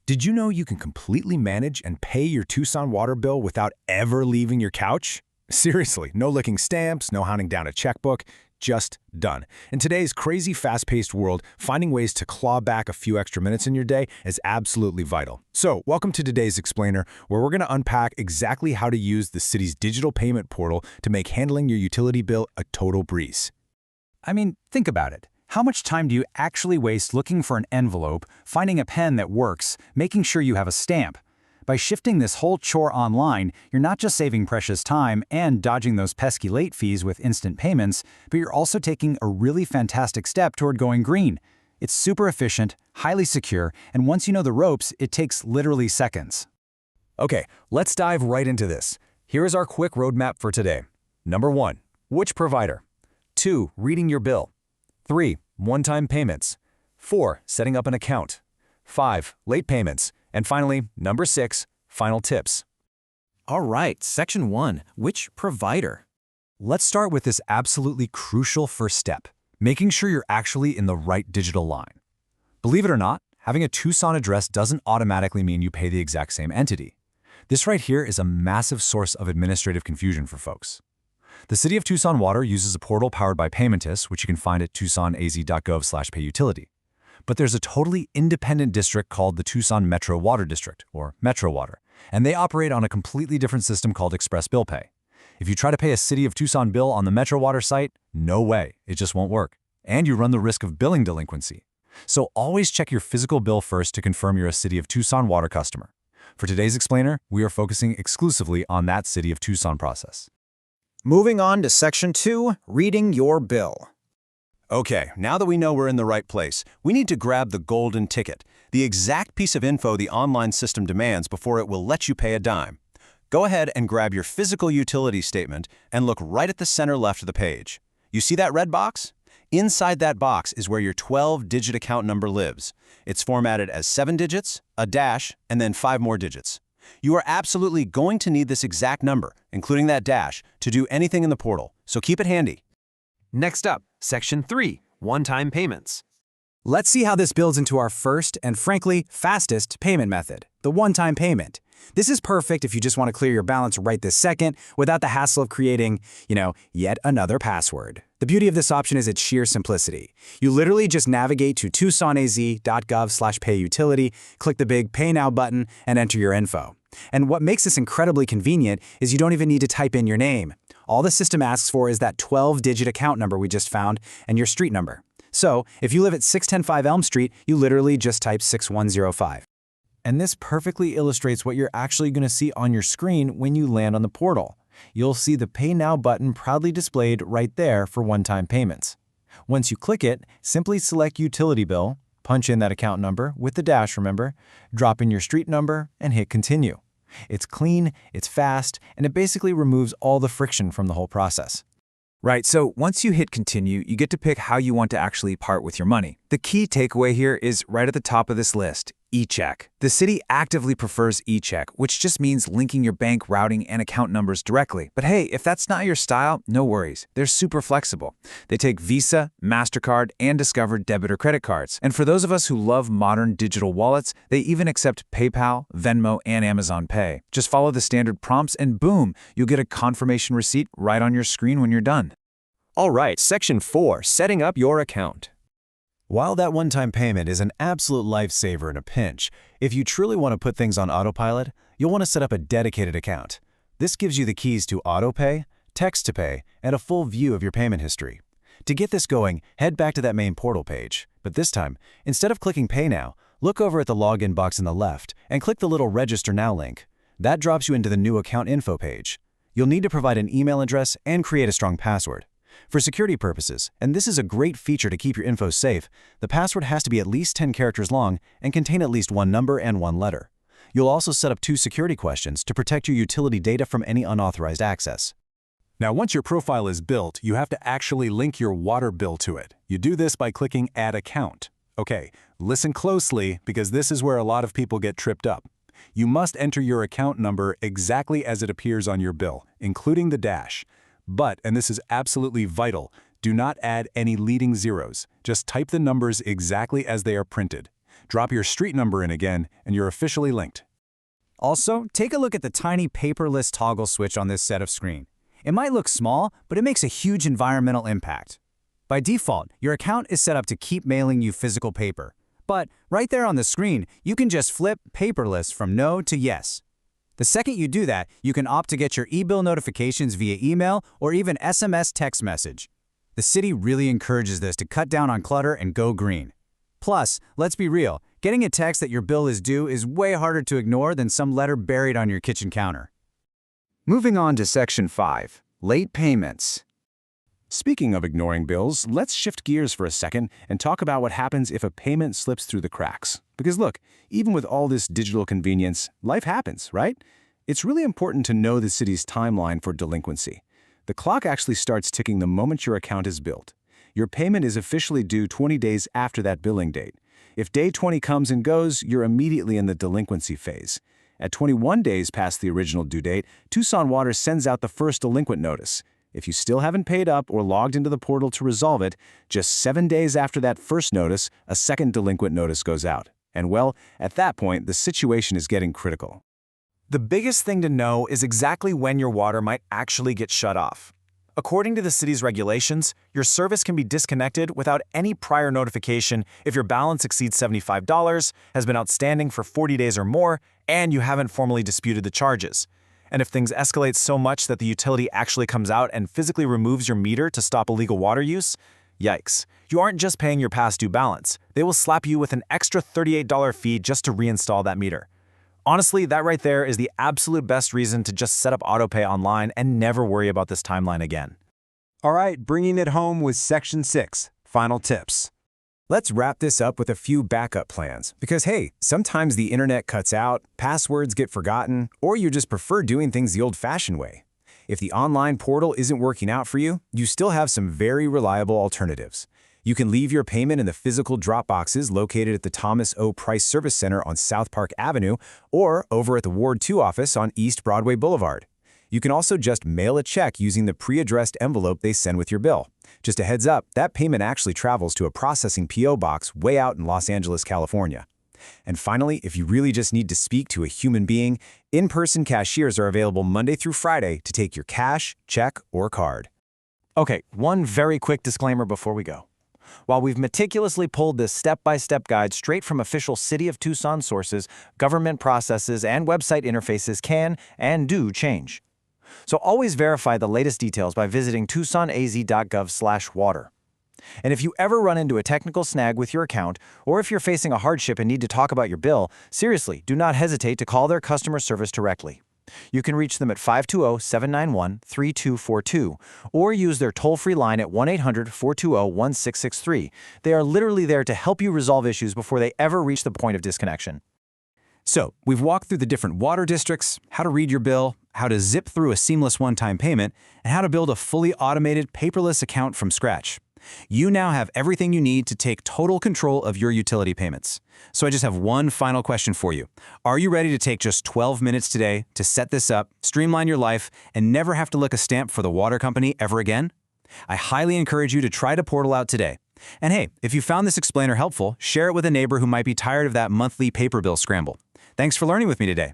Did you know you can completely manage and pay your Tucson water bill without ever leaving your couch? Seriously, no licking stamps, no hunting down a checkbook, just done. In today's crazy fast-paced world, finding ways to claw back a few extra minutes in your day is absolutely vital. So, welcome to today's Explainer, where we're going to unpack exactly how to use the city's digital payment portal to make handling your utility bill a total breeze. I mean, think about it. How much time do you actually waste looking for an envelope, finding a pen that works, making sure you have a stamp? By shifting this whole chore online, you're not just saving precious time and dodging those pesky late fees with instant payments, but you're also taking a really fantastic step toward going green. It's super efficient, highly secure, and once you know the ropes, it takes literally seconds. Okay, let's dive right into this. Here is our quick roadmap for today. Number 1. Which provider? 2. Reading your bill. 3. One-time payments. 4. Setting up an account. 5. Late payments. And finally, number 6. Final tips. All right, Section 1. Which provider? Let's start with this absolutely crucial first step, making sure you're actually in the right digital line. Believe it or not, having a Tucson address doesn't automatically mean you pay the exact same entity. This right here is a massive source of administrative confusion for folks. The City of Tucson Water uses a portal powered by Paymentus, which you can find at tucsonaz.gov/payutility. But there's a totally independent district called the Tucson Metro Water District, or Metro Water, and they operate on a completely different system called Express Bill Pay. If you try to pay a City of Tucson bill on the Metro Water site, no way, it just won't work. And you run the risk of billing delinquency. So always check your physical bill first to confirm you're a City of Tucson Water customer. For today's Explainer, we are focusing exclusively on that City of Tucson process. Moving on to Section 2, Reading Your Bill. Okay, now that we know we're in the right place, we need to grab the golden ticket, the exact piece of info the online system demands before it will let you pay a dime. Go ahead and grab your physical utility statement and look right at the center left of the page. You see that red box? Inside that box is where your 12-digit account number lives. It's formatted as 7 digits, a dash, and then 5 more digits. You are absolutely going to need this exact number, including that dash, to do anything in the portal, so keep it handy. Next up, Section 3, One-Time Payments. Let's see how this builds into our first and, frankly, fastest payment method, the one-time payment. This is perfect if you just want to clear your balance right this second without the hassle of creating, yet another password. The beauty of this option is its sheer simplicity. You literally just navigate to tucsonaz.gov/payutility, click the big Pay Now button, and enter your info. And what makes this incredibly convenient is you don't even need to type in your name. All the system asks for is that 12-digit account number we just found and your street number. So, if you live at 610 Elm Street, you literally just type 6105. And this perfectly illustrates what you're actually going to see on your screen when you land on the portal. You'll see the Pay Now button proudly displayed right there for one-time payments. Once you click it, simply select Utility Bill, punch in that account number with the dash, remember, drop in your street number, and hit Continue. It's clean, it's fast, and it basically removes all the friction from the whole process. Right, so once you hit Continue, you get to pick how you want to actually part with your money. The key takeaway here is right at the top of this list, eCheck. The city actively prefers eCheck, which just means linking your bank routing and account numbers directly. But hey, if that's not your style, no worries. They're super flexible. They take Visa, MasterCard, and discovered debit or credit cards. And for those of us who love modern digital wallets, they even accept PayPal, Venmo, and Amazon Pay. Just follow the standard prompts and boom, you'll get a confirmation receipt right on your screen when you're done. All right, Section 4, Setting Up Your Account. While that one-time payment is an absolute lifesaver in a pinch, if you truly want to put things on autopilot, you'll want to set up a dedicated account. This gives you the keys to AutoPay, Text-to-Pay, and a full view of your payment history. To get this going, head back to that main portal page. But this time, instead of clicking Pay Now, look over at the login box on the left and click the little Register Now link. That drops you into the new account info page. You'll need to provide an email address and create a strong password. For security purposes, and this is a great feature to keep your info safe, the password has to be at least 10 characters long and contain at least one number and one letter. You'll also set up 2 security questions to protect your utility data from any unauthorized access. Now, once your profile is built, you have to actually link your water bill to it. You do this by clicking Add Account. Okay, listen closely because this is where a lot of people get tripped up. You must enter your account number exactly as it appears on your bill, including the dash. But, and this is absolutely vital, do not add any leading zeros. Just type the numbers exactly as they are printed. Drop your street number in again, and you're officially linked. Also, take a look at the tiny paperless toggle switch on this setup screen. It might look small, but it makes a huge environmental impact. By default, your account is set up to keep mailing you physical paper. But right there on the screen, you can just flip paperless from no to yes. The second you do that, you can opt to get your e-bill notifications via email or even SMS text message. The city really encourages this to cut down on clutter and go green. Plus, let's be real, getting a text that your bill is due is way harder to ignore than some letter buried on your kitchen counter. Moving on to Section 5, Late Payments. Speaking of ignoring bills, let's shift gears for a second and talk about what happens if a payment slips through the cracks. Because look, even with all this digital convenience, life happens, right? It's really important to know the city's timeline for delinquency. The clock actually starts ticking the moment your account is billed. Your payment is officially due 20 days after that billing date. If day 20 comes and goes, you're immediately in the delinquency phase. At 21 days past the original due date, Tucson Water sends out the first delinquent notice. If you still haven't paid up or logged into the portal to resolve it, just 7 days after that first notice, a second delinquent notice goes out. And well, at that point, the situation is getting critical. The biggest thing to know is exactly when your water might actually get shut off. According to the city's regulations, your service can be disconnected without any prior notification if your balance exceeds $75, has been outstanding for 40 days or more, and you haven't formally disputed the charges. And if things escalate so much that the utility actually comes out and physically removes your meter to stop illegal water use, yikes. You aren't just paying your past due balance. They will slap you with an extra $38 fee just to reinstall that meter. Honestly, that right there is the absolute best reason to just set up autopay online and never worry about this timeline again. All right, bringing it home with Section 6, Final Tips. Let's wrap this up with a few backup plans. Because hey, sometimes the internet cuts out, passwords get forgotten, or you just prefer doing things the old-fashioned way. If the online portal isn't working out for you, you still have some very reliable alternatives. You can leave your payment in the physical drop boxes located at the Thomas O. Price Service Center on South Park Avenue or over at the Ward 2 office on East Broadway Boulevard. You can also just mail a check using the pre-addressed envelope they send with your bill. Just a heads up, that payment actually travels to a processing P.O. box way out in Los Angeles, California. And finally, if you really just need to speak to a human being, in-person cashiers are available Monday through Friday to take your cash, check, or card. Okay, one very quick disclaimer before we go. While we've meticulously pulled this step-by-step guide straight from official City of Tucson sources, government processes and website interfaces can and do change. So always verify the latest details by visiting tucsonaz.gov/water. And if you ever run into a technical snag with your account, or if you're facing a hardship and need to talk about your bill, seriously, do not hesitate to call their customer service directly. You can reach them at 520-791-3242 or use their toll-free line at 1-800-420-1663. They are literally there to help you resolve issues before they ever reach the point of disconnection. So, we've walked through the different water districts, how to read your bill, how to zip through a seamless one-time payment, and how to build a fully automated paperless account from scratch. You now have everything you need to take total control of your utility payments. So I just have one final question for you. Are you ready to take just 12 minutes today to set this up, streamline your life, and never have to lick a stamp for the water company ever again? I highly encourage you to try to portal out today. And hey, if you found this explainer helpful, share it with a neighbor who might be tired of that monthly paper bill scramble. Thanks for learning with me today.